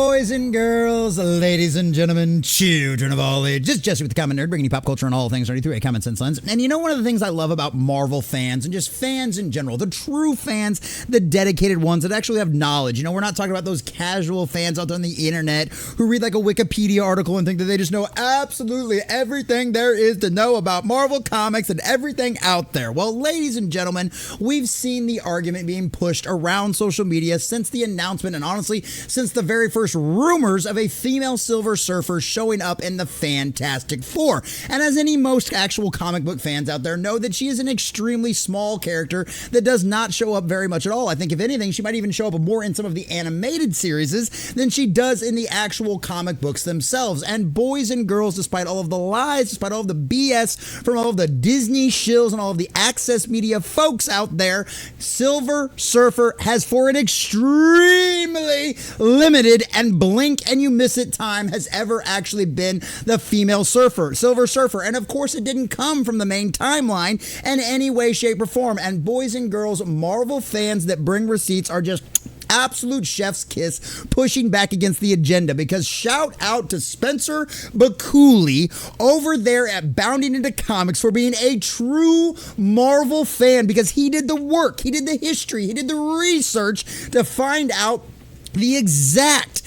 Boys and girls, ladies and gentlemen, children of all ages, Jesse with the Common Nerd, bringing you pop culture and all things nerdy through a common sense lens. And you know, one of the things I love about Marvel fans and just fans in general, the true fans, the dedicated ones that actually have knowledge. You know, we're not talking about those casual fans out there on the internet who read like a Wikipedia article and think that they just know absolutely everything there is to know about Marvel comics and everything out there. Well, ladies and gentlemen, we've seen the argument being pushed around social media since the announcement, and honestly, since the very first rumors of a female Silver Surfer showing up in the Fantastic Four. And as most actual comic book fans out there know, that she is an extremely small character that does not show up very much at all. I think if anything, she might even show up more in some of the animated series than she does in the actual comic books themselves. And boys and girls, despite all of the lies, despite all of the BS from all of the Disney shills and all of the Access Media folks out there, Silver Surfer has, for an extremely limited and blink and you miss it time, has ever actually been the female Silver Surfer. And of course, it didn't come from the main timeline in any way, shape, or form. And boys and girls, Marvel fans that bring receipts are just absolute chef's kiss pushing back against the agenda, because shout out to Spencer Bakuli over there at Bounding Into Comics for being a true Marvel fan, because he did the work, he did the history, he did the research to find out the exact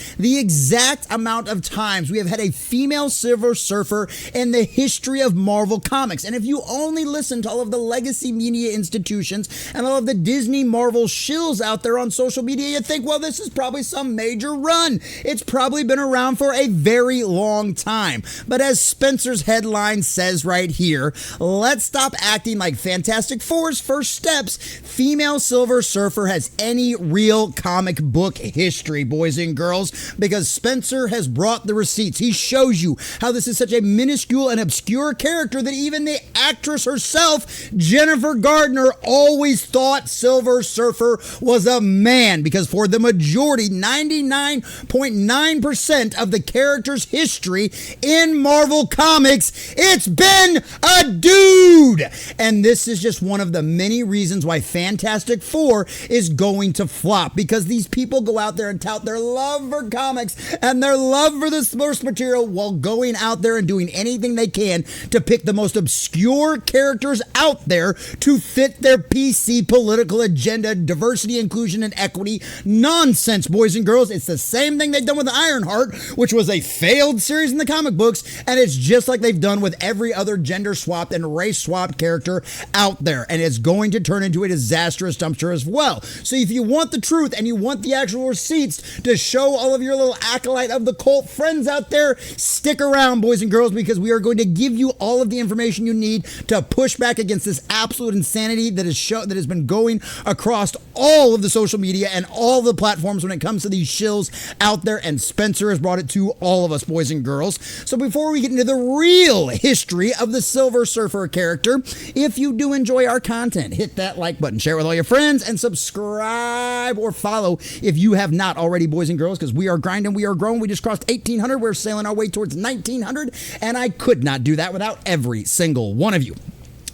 amount of times we have had a female Silver Surfer in the history of Marvel Comics. And if you only listen to all of the legacy media institutions and all of the Disney Marvel shills out there on social media, you think, well, this is probably some major run. It's probably been around for a very long time. But as Spencer's headline says right here, let's stop acting like Fantastic Four's first steps female Silver Surfer has any real comic book history, boys and girls, because Spencer has brought the receipts. He shows you how this is such a minuscule and obscure character that even the actress herself, Julia Garner, always thought Silver Surfer was a man, because for the majority, 99.9% of the character's history in Marvel Comics, it's been a dude. And this is just one of the many reasons why Fantastic Four is going to flop, because these people go out there and tout their love for comics and their love for the source material while going out there and doing anything they can to pick the most obscure characters out there to fit their PC political agenda, diversity, inclusion, and equity nonsense, boys and girls. It's the same thing they've done with Ironheart, which was a failed series in the comic books, and it's just like they've done with every other gender swapped and race swapped character out there, and it's going to turn into a disastrous dumpster as well. So if you want the truth and you want the actual receipts to show all of your little acolyte of the cult friends out there, stick around, boys and girls, because we are going to give you all of the information you need to push back against this absolute insanity that has been going across all of the social media and all the platforms when it comes to these shills out there, and Spencer has brought it to all of us, boys and girls. So before we get into the real history of the Silver Surfer character, if you do enjoy our content, hit that like button, share it with all your friends, and subscribe or follow if you have not already, boys and girls, because we are grinding, we are growing. We just crossed 1,800. We're sailing our way towards 1,900, and I could not do that without every single one of you.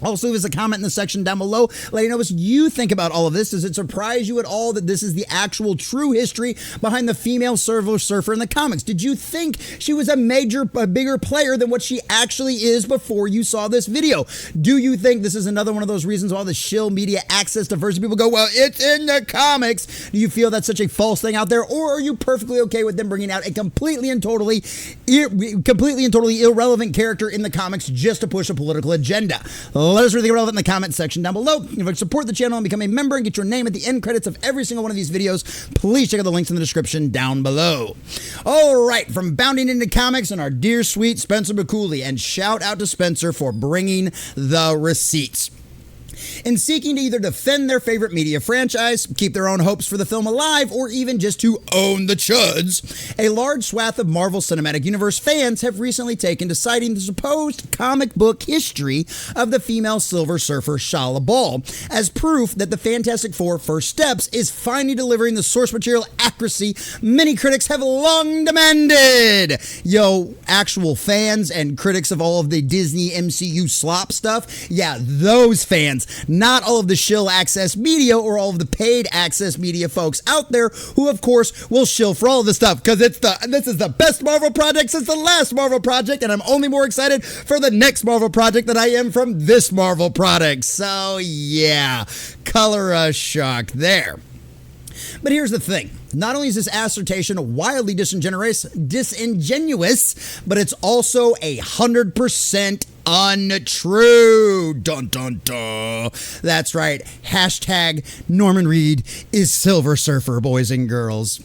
Also, leave us a comment in the section down below. Let me know what you think about all of this. Does it surprise you at all that this is the actual true history behind the female Silver Surfer in the comics? Did you think she was a bigger player than what she actually is before you saw this video? Do you think this is another one of those reasons why the shill media access diversity people go, well, it's in the comics? Do you feel that's such a false thing out there, or are you perfectly okay with them bringing out a completely and totally irrelevant character in the comics just to push a political agenda? Let us know anything relevant in the comment section down below. If you'd like to support the channel and become a member and get your name at the end credits of every single one of these videos, please check out the links in the description down below. All right, from Bounding Into Comics and our dear sweet Spencer Bakuli, and shout out to Spencer for bringing the receipts. In seeking to either defend their favorite media franchise, keep their own hopes for the film alive, or even just to own the chuds, a large swath of Marvel Cinematic Universe fans have recently taken to citing the supposed comic book history of the female Silver Surfer Shala Ball as proof that the Fantastic Four First Steps is finally delivering the source material accuracy many critics have long demanded. Yo, actual fans and critics of all of the Disney MCU slop stuff, yeah, those fans not all of the shill access media or all of the paid access media folks out there who, of course, will shill for all of this stuff because this is the best Marvel project since the last Marvel project, and I'm only more excited for the next Marvel project than I am from this Marvel product. So, yeah, color a shock there. But here's the thing. Not only is this assertion wildly disingenuous, but it's also 100% untrue. Dun dun dun. That's right. Hashtag Norman Reed is Silver Surfer, boys and girls.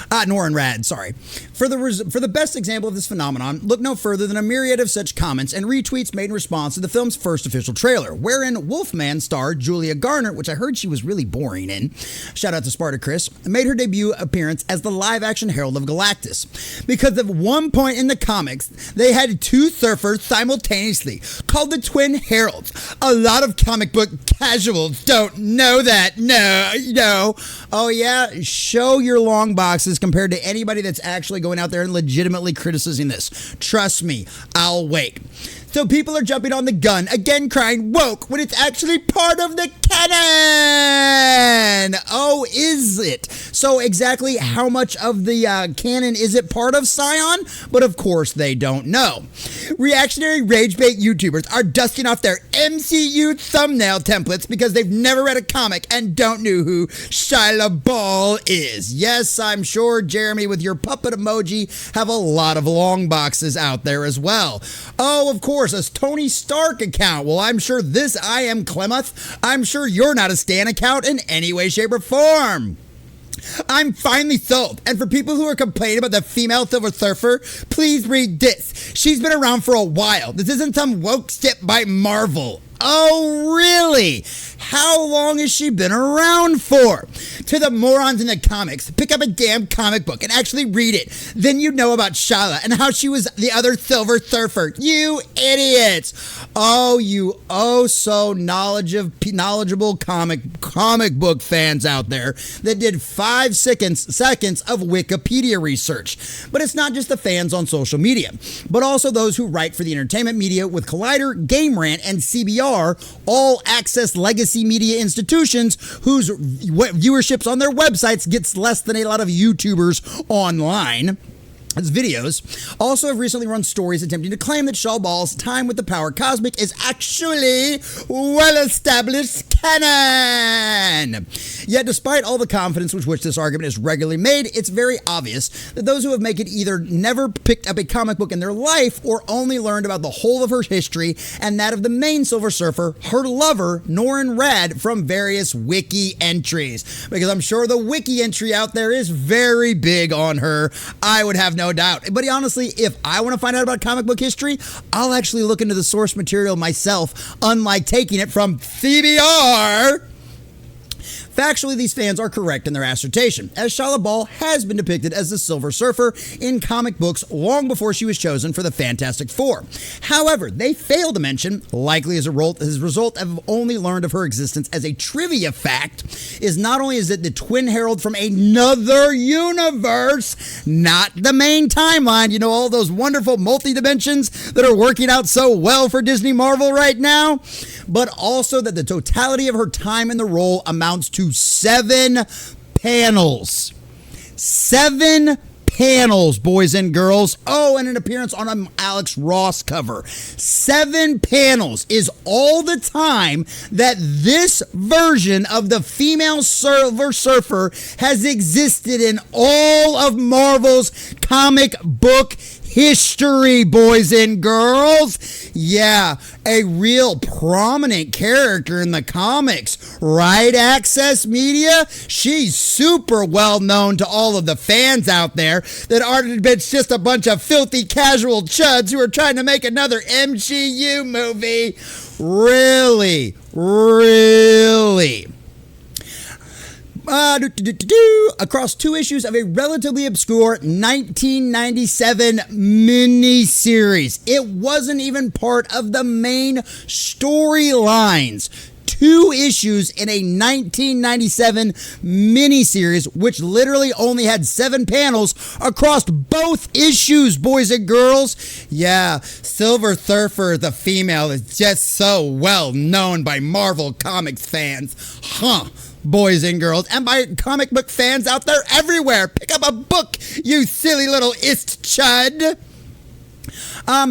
Norrin Rad, sorry. For the best example of this phenomenon, look no further than a myriad of such comments and retweets made in response to the film's first official trailer, wherein Wolfman star Julia Garner, which I heard she was really boring in, shout out to Spartacus, made her debut appearance as the live-action Herald of Galactus. Because at one point in the comics, they had two surfers simultaneously, called the Twin Heralds. A lot of comic book casuals don't know that. No. Oh yeah? Show your long boxes compared to anybody that's actually going out there and legitimately criticizing this. Trust me, I'll wait. So people are jumping on the gun, again crying woke, when it's actually part of the canon. Oh, is it? So exactly how much of the canon is it part of, Scion? But of course they don't know. Reactionary rage bait YouTubers are dusting off their MCU thumbnail templates because they've never read a comic and don't know who Shia LaBeouf is. Yes, I'm sure, Jeremy, with your puppet emoji, have a lot of long boxes out there as well. Oh, of course, a Tony Stark account. Well, I'm sure this I Am Clemeth. I'm sure you're not a Stan account in any way, shape, or form. I'm finally sold. And for people who are complaining about the female Silver Surfer, please read this. She's been around for a while. This isn't some woke shit by Marvel. Oh, really? How long has she been around for? To the morons in the comics, pick up a damn comic book and actually read it. Then you know about Shala and how she was the other Silver Surfer. You idiots. Oh, you so knowledgeable comic book fans out there that did 5 seconds of Wikipedia research. But it's not just the fans on social media, but also those who write for the entertainment media with Collider, Game Rant, and CBR, all access legacy media institutions whose viewerships on their websites gets less than a lot of YouTubers online. His videos also have recently run stories attempting to claim that Shaw Ball's time with the Power Cosmic is actually well-established canon. Yet, despite all the confidence with which this argument is regularly made, it's very obvious that those who have made it either never picked up a comic book in their life or only learned about the whole of her history and that of the main Silver Surfer, her lover, Norrin Rad, from various wiki entries. Because I'm sure the wiki entry out there is very big on her. I would have no doubt. But honestly, if I want to find out about comic book history, I'll actually look into the source material myself, unlike taking it from CBR. Factually, these fans are correct in their assertion, as Shia LaBeouf has been depicted as the Silver Surfer in comic books long before she was chosen for the Fantastic Four. However, they fail to mention, likely as a result of only learned of her existence as a trivia fact, is not only is it the Twin Herald from another universe, not the main timeline, you know, all those wonderful multi-dimensions that are working out so well for Disney Marvel right now, but also that the totality of her time in the role amounts to 7 panels. 7 panels, boys and girls. Oh, and an appearance on an Alex Ross cover. 7 panels is all the time that this version of the female Silver Surfer has existed in all of Marvel's comic book history, boys and girls. Yeah, a real prominent character in the comics, right, Access Media? She's super well known to all of the fans out there that aren't just a bunch of filthy casual chuds who are trying to make another MCU movie. Really? Across 2 issues of a relatively obscure 1997 miniseries. It wasn't even part of the main storylines. 2 issues in a 1997 miniseries, which literally only had 7 panels across both issues, boys and girls. Yeah, Silver Surfer, the female, is just so well known by Marvel Comics fans. Boys and girls, and by comic book fans out there everywhere. Pick up a book, you silly little ist chud.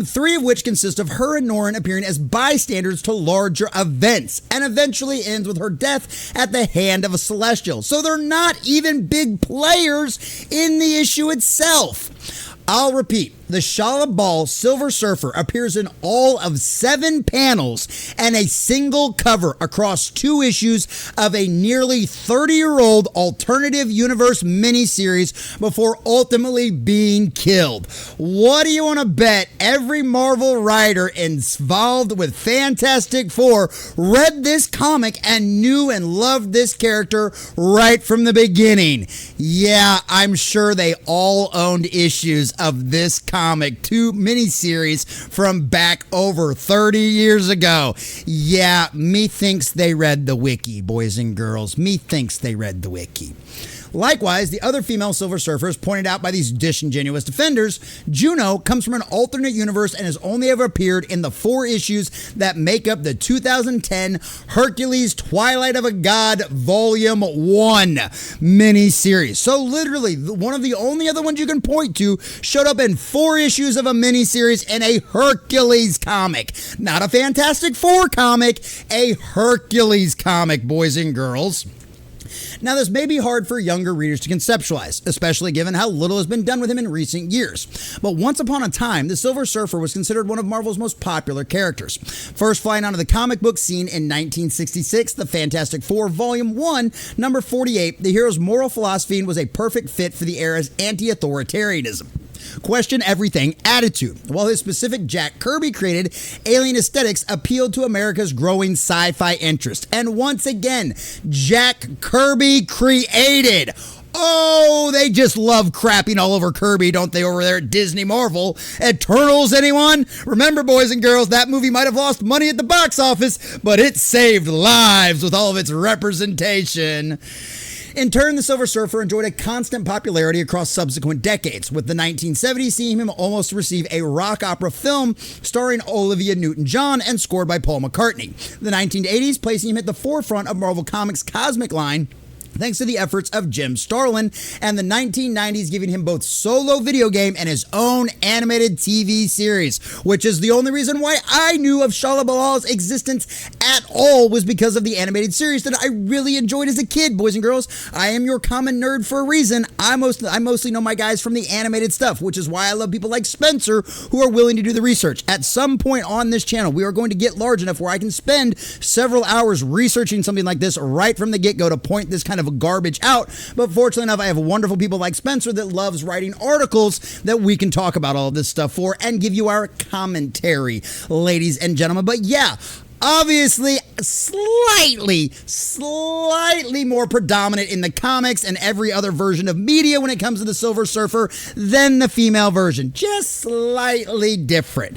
3 of which consist of her and Norrin appearing as bystanders to larger events, and eventually ends with her death at the hand of a Celestial. So they're not even big players in the issue itself. I'll repeat, the Shala Ball Silver Surfer appears in all of 7 panels and a single cover across 2 issues of a nearly 30-year-old alternative universe miniseries before ultimately being killed. What do you want to bet every Marvel writer involved with Fantastic Four read this comic and knew and loved this character right from the beginning? Yeah, I'm sure they all owned issues of this comic, 2 miniseries from back over 30 years ago. Yeah, methinks they read the wiki, boys and girls. Methinks they read the wiki. Likewise, the other female Silver Surfers pointed out by these disingenuous defenders, Juno comes from an alternate universe and has only ever appeared in the 4 issues that make up the 2010 Hercules Twilight of a God Volume 1 miniseries. So literally, one of the only other ones you can point to showed up in 4 issues of a miniseries in a Hercules comic. Not a Fantastic Four comic, a Hercules comic, boys and girls. Now, this may be hard for younger readers to conceptualize, especially given how little has been done with him in recent years. But once upon a time, the Silver Surfer was considered one of Marvel's most popular characters. First flying onto the comic book scene in 1966, the Fantastic Four Volume 1, number 48, the hero's moral philosophy was a perfect fit for the era's anti-authoritarianism. Question everything attitude. While his specific Jack Kirby created alien aesthetics appealed to America's growing sci-fi interest. And once again, Jack Kirby created. Oh, they just love crapping all over Kirby, don't they, over there at Disney Marvel? Eternals, anyone? Remember, boys and girls, that movie might have lost money at the box office, but it saved lives with all of its representation. In turn, the Silver Surfer enjoyed a constant popularity across subsequent decades, with the 1970s seeing him almost receive a rock opera film starring Olivia Newton-John and scored by Paul McCartney. The 1980s placing him at the forefront of Marvel Comics' cosmic line, thanks to the efforts of Jim Starlin, and the 1990s giving him both solo video game and his own animated TV series, which is the only reason why I knew of Shala Balal's existence at all was because of the animated series that I really enjoyed as a kid, boys and girls. I am your common nerd for a reason. I mostly know my guys from the animated stuff, which is why I love people like Spencer who are willing to do the research. At some point on this channel, we are going to get large enough where I can spend several hours researching something like this right from the get-go to point this kind of garbage out, but fortunately enough, I have wonderful people like Spencer that loves writing articles that we can talk about all of this stuff for and give you our commentary, ladies and gentlemen. But yeah, obviously slightly more predominant in the comics and every other version of media when it comes to the Silver Surfer than the female version. Just slightly different.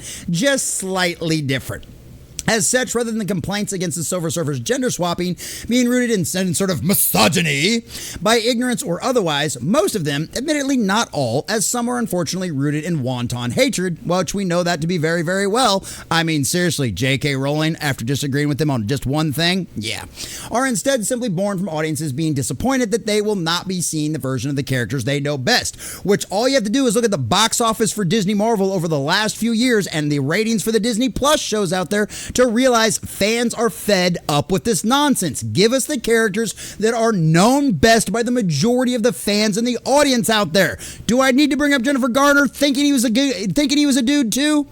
As such, rather than the complaints against the Silver Surfer's gender swapping being rooted in sort of misogyny, by ignorance or otherwise, most of them, admittedly not all, as some are unfortunately rooted in wanton hatred, which we know that to be very, very well. I mean, seriously, J.K. Rowling, after disagreeing with them on just one thing, yeah, are instead simply born from audiences being disappointed that they will not be seeing the version of the characters they know best, which all you have to do is look at the box office for Disney Marvel over the last few years and the ratings for the Disney Plus shows out there to realize fans are fed up with this nonsense. Give us the characters that are known best by the majority of the fans and the audience out there. Do I need to bring up Jennifer Garner thinking he was a dude too?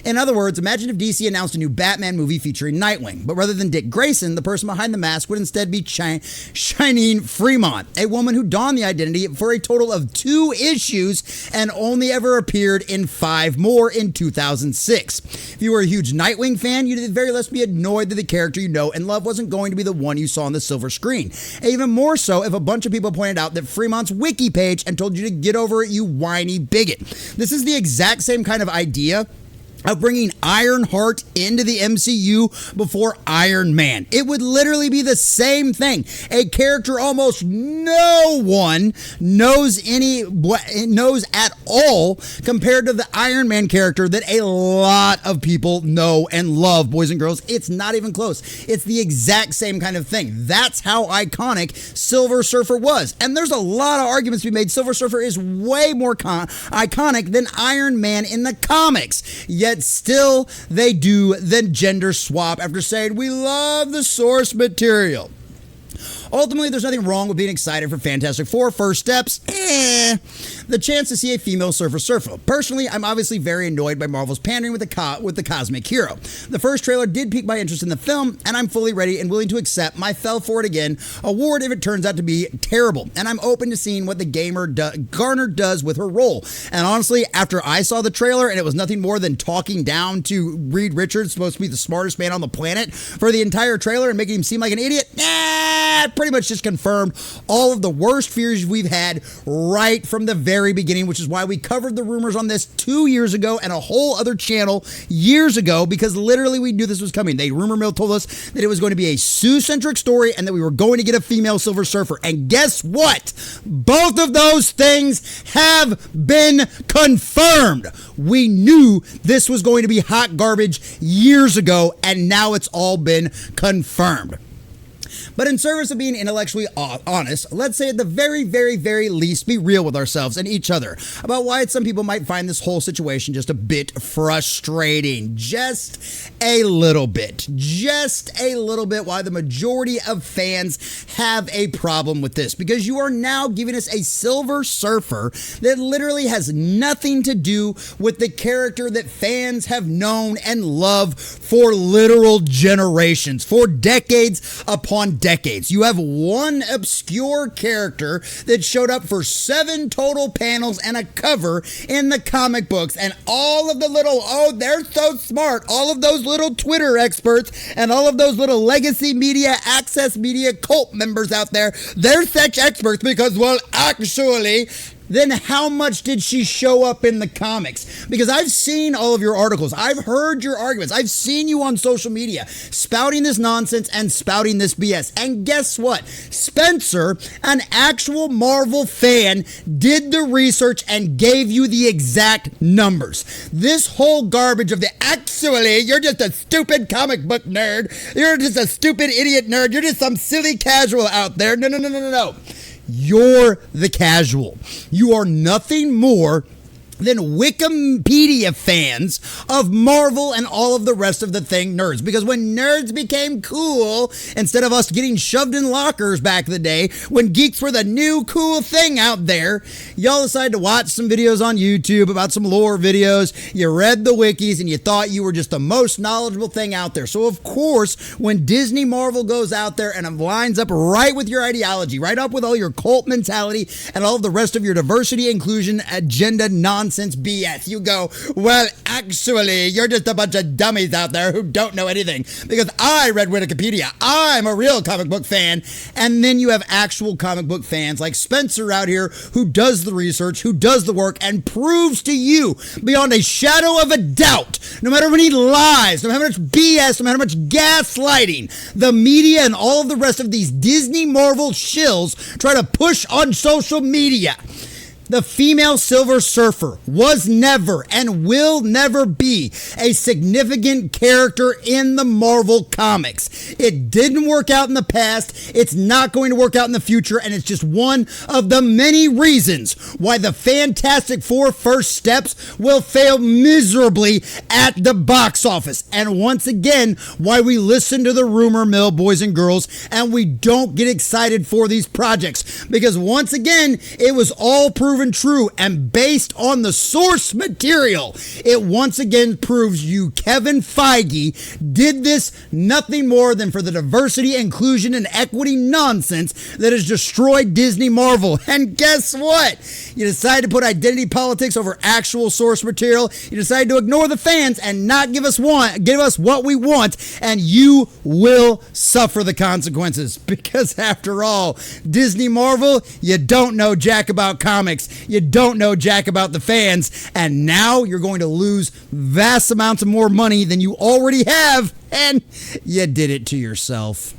In other words, imagine if DC announced a new Batman movie featuring Nightwing, but rather than Dick Grayson, the person behind the mask would instead be Shanine Fremont, a woman who donned the identity for a total of 2 issues and only ever appeared in 5 more in 2006. If you were a huge Nightwing fan, you'd at the very least be annoyed that the character you know and love wasn't going to be the one you saw on the silver screen. And even more so if a bunch of people pointed out that Fremont's wiki page and told you to get over it, you whiny bigot. This is the exact same kind of idea of bringing Ironheart into the MCU before Iron Man. It would literally be the same thing. A character almost no one knows at all compared to the Iron Man character that a lot of people know and love, boys and girls. It's not even close. It's the exact same kind of thing. That's how iconic Silver Surfer was. And there's a lot of arguments to be made. Silver Surfer is way more iconic than Iron Man in the comics. Yet still they do the gender swap after saying we love the source material. Ultimately, there's nothing wrong with being excited for Fantastic Four First Steps. The chance to see a female surfer. Personally, I'm obviously very annoyed by Marvel's pandering with the cosmic hero. The first trailer did pique my interest in the film, and I'm fully ready and willing to accept my fell for it again award if it turns out to be terrible. And I'm open to seeing what the Garner does with her role. And honestly, after I saw the trailer and it was nothing more than talking down to Reed Richards, supposed to be the smartest man on the planet, for the entire trailer and making him seem like an idiot, pretty much just confirmed all of the worst fears we've had right from the very beginning, which is why we covered the rumors on this 2 years ago and a whole other channel years ago, because literally we knew this was coming. They rumor mill told us that it was going to be a Sue-centric story and that we were going to get a female Silver Surfer. And guess what? Both of those things have been confirmed. We knew this was going to be hot garbage years ago, and now it's all been confirmed. But in service of being intellectually honest, let's say at the very, very, very least, be real with ourselves and each other about why some people might find this whole situation just a bit frustrating. Just a little bit. Just a little bit why the majority of fans have a problem with this. Because you are now giving us a Silver Surfer that literally has nothing to do with the character that fans have known and loved for literal generations, for decades upon decades. You have one obscure character that showed up for 7 total panels and a cover in the comic books, and all of the little, they're so smart, all of those little Twitter experts and all of those little legacy media, access media cult members out there, they're such experts because, well, actually, then how much did she show up in the comics? Because I've seen all of your articles. I've heard your arguments. I've seen you on social media spouting this nonsense and spouting this BS. And guess what? Spencer, an actual Marvel fan, did the research and gave you the exact numbers. This whole garbage of actually, you're just a stupid comic book nerd. You're just a stupid idiot nerd. You're just some silly casual out there. No. You're the casual. You are nothing more than Wikipedia fans of Marvel and all of the rest of the thing nerds. Because when nerds became cool, instead of us getting shoved in lockers back in the day, when geeks were the new cool thing out there, y'all decided to watch some videos on YouTube about some lore videos, you read the wikis, and you thought you were just the most knowledgeable thing out there. So of course, when Disney Marvel goes out there and lines up right with your ideology, right up with all your cult mentality and all of the rest of your diversity, inclusion, agenda nonsense BS, you go, well, actually, you're just a bunch of dummies out there who don't know anything because I read Wikipedia. I'm a real comic book fan. And then you have actual comic book fans like Spencer out here who does the research, who does the work, and proves to you beyond a shadow of a doubt, no matter how many lies, no matter how much BS, no matter how much gaslighting the media and all of the rest of these Disney Marvel shills try to push on social media. The female Silver Surfer was never and will never be a significant character in the Marvel comics. It didn't work out in the past, it's not going to work out in the future, and it's just one of the many reasons why the Fantastic Four First Steps will fail miserably at the box office. And once again, why we listen to the rumor mill, boys and girls, and we don't get excited for these projects. Because once again, it was all proven true, and based on the source material, it once again proves you, Kevin Feige, did this nothing more than for the diversity, inclusion, and equity nonsense that has destroyed Disney Marvel. And guess what? You decide to put identity politics over actual source material. You decide to ignore the fans and not give us what we want, and you will suffer the consequences. Because after all, Disney Marvel, you don't know jack about comics. comics, you don't know jack about the fans, and now you're going to lose vast amounts of more money than you already have, and you did it to yourself.